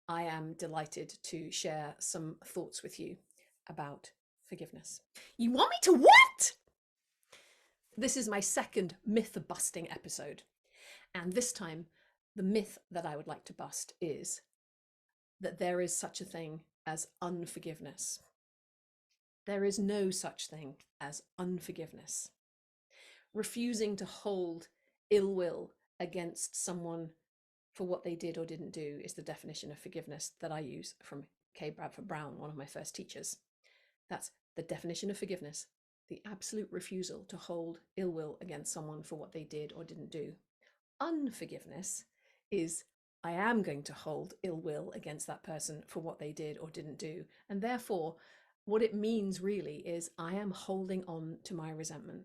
I am delighted to share some thoughts with you about forgiveness. You want me to what? This is my second myth-busting episode. And this time, the myth that I would like to bust is that there is such a thing as unforgiveness. There is no such thing as unforgiveness. Refusing to hold ill will against someone for what they did or didn't do is the definition of forgiveness that I use from K. Bradford Brown, one of my first teachers. That's the definition of forgiveness: the absolute refusal to hold ill will against someone for what they did or didn't do. Unforgiveness is I am going to hold ill will against that person for what they did or didn't do. And therefore, what it means really is I am holding on to my resentment.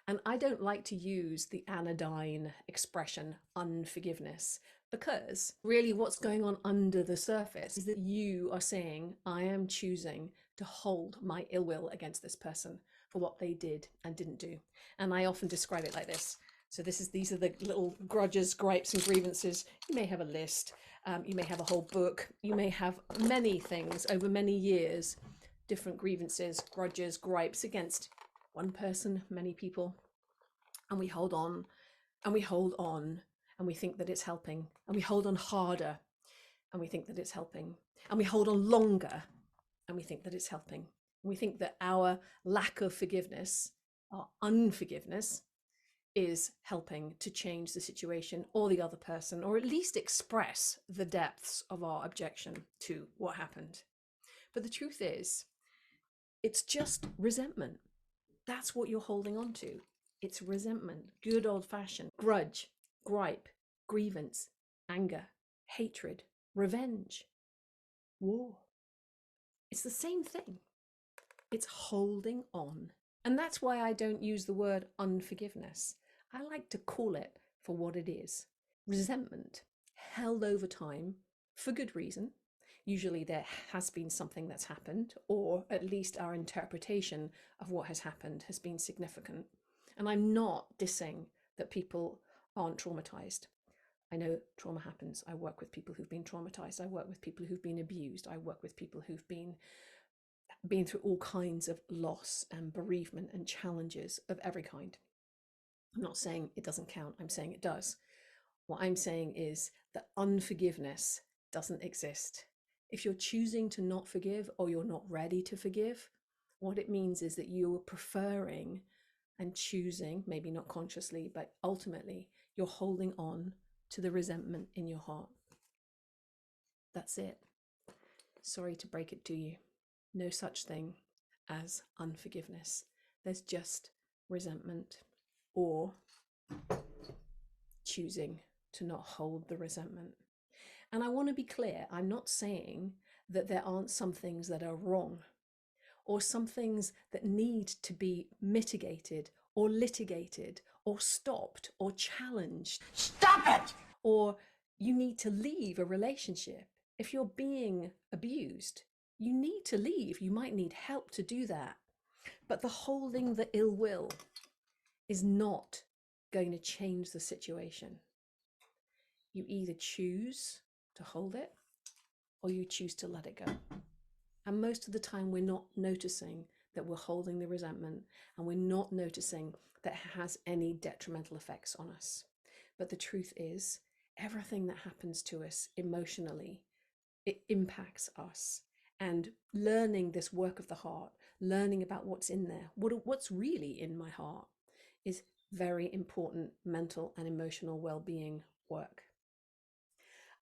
And I don't like to use the anodyne expression unforgiveness, because really what's going on under the surface is that you are saying, I am choosing to hold my ill will against this person for what they did and didn't do. And I often describe it like this. So these are the little grudges, gripes, and grievances. You may have a list, you may have a whole book, you may have many things over many years, different grievances, grudges, gripes against one person, many people, and we hold on and we hold on and we think that it's helping, and we hold on harder and we think that it's helping, and we hold on longer and we think that it's helping. And we think that our lack of forgiveness, our unforgiveness, is helping to change the situation or the other person, or at least express the depths of our objection to what happened. But the truth is, it's just resentment. That's what you're holding on to. It's resentment, good old-fashioned grudge, gripe, grievance, anger, hatred, revenge, war. It's the same thing. It's holding on. And that's why I don't use the word unforgiveness. I like to call it for what it is: resentment held over time for good reason. Usually there has been something that's happened, or at least our interpretation of what has happened has been significant. And I'm not dissing that people aren't traumatized. I know trauma happens. I work with people who've been traumatized. I work with people who've been abused. I work with people who've been through all kinds of loss and bereavement and challenges of every kind. I'm not saying it doesn't count. I'm saying it does. What I'm saying is that unforgiveness doesn't exist. If you're choosing to not forgive, or you're not ready to forgive, what it means is that you're preferring and choosing, maybe not consciously, but ultimately you're holding on to the resentment in your heart. That's it. Sorry to break it to you. No such thing as unforgiveness. There's just resentment, or choosing to not hold the resentment. And I want to be clear, I'm not saying that there aren't some things that are wrong, or some things that need to be mitigated or litigated or stopped or challenged. Stop it! Or you need to leave a relationship. If you're being abused, you need to leave. You might need help to do that. But the holding the ill will is not going to change the situation. You either choose to hold it, or you choose to let it go. And most of the time we're not noticing that we're holding the resentment, and we're not noticing that it has any detrimental effects on us. But the truth is, everything that happens to us emotionally, it impacts us. And learning this work of the heart, learning about what's in there, what's really in my heart, is very important mental and emotional well-being work.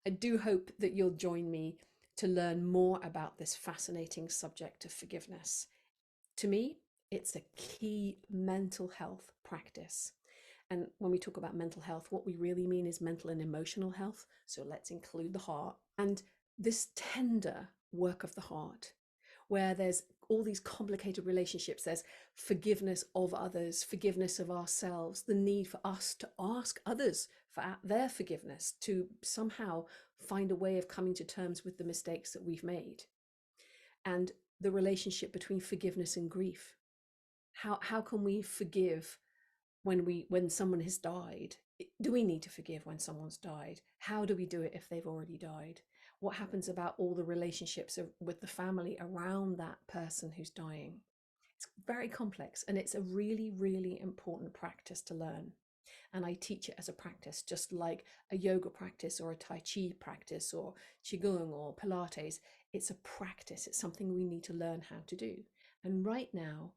I do hope that you'll join me to learn more about this fascinating subject of forgiveness. To me, it's a key mental health practice. And when we talk about mental health, what we really mean is mental and emotional health. So let's include the heart. And this tender work of the heart, where there's all these complicated relationships, there's forgiveness of others, forgiveness of ourselves, the need for us to ask others for their forgiveness, to somehow find a way of coming to terms with the mistakes that we've made. And the relationship between forgiveness and grief. How can we forgive when someone has died? Do we need to forgive when someone's died? How do we do it if they've already died? What happens about all the relationships with the family around that person who's dying? It's very complex, and it's a really, really important practice to learn. And I teach it as a practice, just like a yoga practice or a Tai Chi practice or Qigong or Pilates. It's a practice, it's something we need to learn how to do. And right now,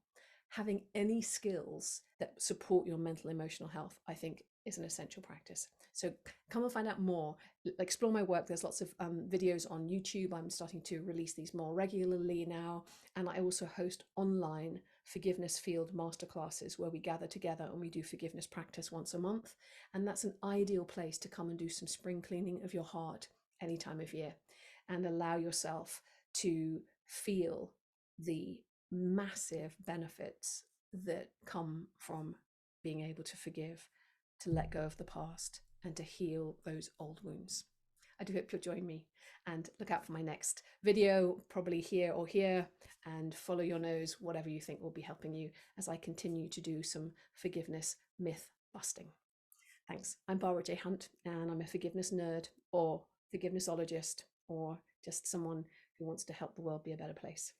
having any skills that support your mental emotional health, I think, is an essential practice. So come and find out more. Explore my work. There's lots of videos on YouTube. I'm starting to release these more regularly now. And I also host online forgiveness field masterclasses where we gather together and we do forgiveness practice once a month. And that's an ideal place to come and do some spring cleaning of your heart any time of year and allow yourself to feel the massive benefits that come from being able to forgive, to let go of the past, and to heal those old wounds. I do hope you'll join me, and look out for my next video, probably here or here, and follow your nose, whatever you think will be helping you as I continue to do some forgiveness myth busting. Thanks. I'm Barbara J. Hunt, and I'm a forgiveness nerd or forgivenessologist or just someone who wants to help the world be a better place.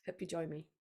Hope you join me.